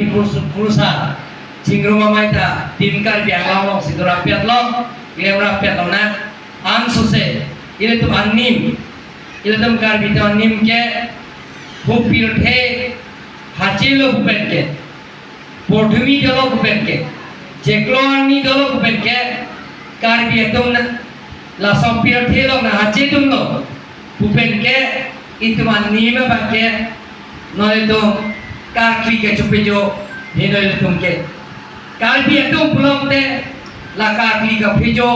kurusa cingru mamaita timkar biang long sidura piat long ilem piat long na an sose ile tu anim ile tum kar bito anim ke hupir the hachilo hupen ke podhumi jolo hupen ke jeklo ani jolo hupen ke kar bito na la sompir the long na hachitum lo hupen ke itu anim ba ke noy to kar kli ke chupejo hinoi tum ke kar bito pulang te la kar kli ka phejo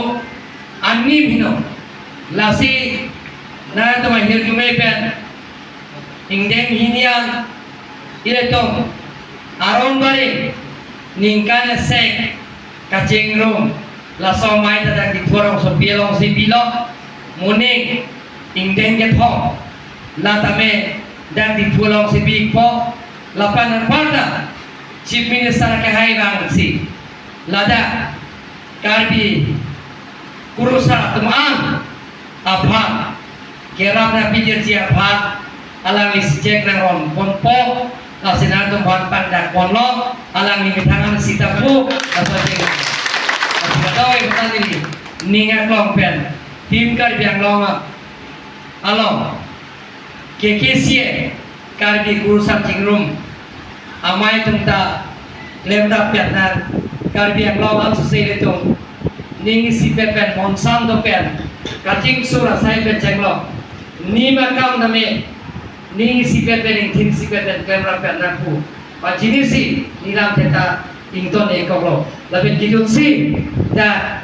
anni bhino lasi na to mahir jume pen ingdeng hinian ile to aron bare ningkan sek kacing rum la so mai ta dak diporong so bielong si bilo muning ingdeng ke thong la tame dak diporong si bipo la panan parda chief minister ke hai bang si lada karbi kurusa teman abang kerap na pikir cia abang alang isi cek nang ponpo lasinan tumpuan pandak ponlo alang ni tangan sitapu atau cek asbadoi betul ini ningat long pen tim kar biang long along kekesie karbi kurusa cingrum amai tumta lemda piatnan karbi yang long al susai itu ning si pepen monsan do pen kacing sura sai pen cenglo ni makam name ning si pepen ing tin si pepen kamera pen naku pacini si nilam teta ington ekolo lapen kidun si da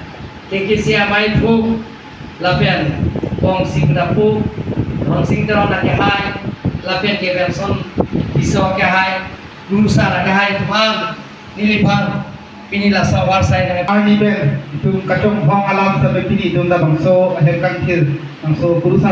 kekisi amai pu lapen pong sing dapu non sing teron na hai lapen ke person iso ke hai rusa na ke hai tuan nilipan pinilah sawar saya dengan Arni Ben itu kacung hong alam sampai pini itu bangso akhir kantir bangso kurusan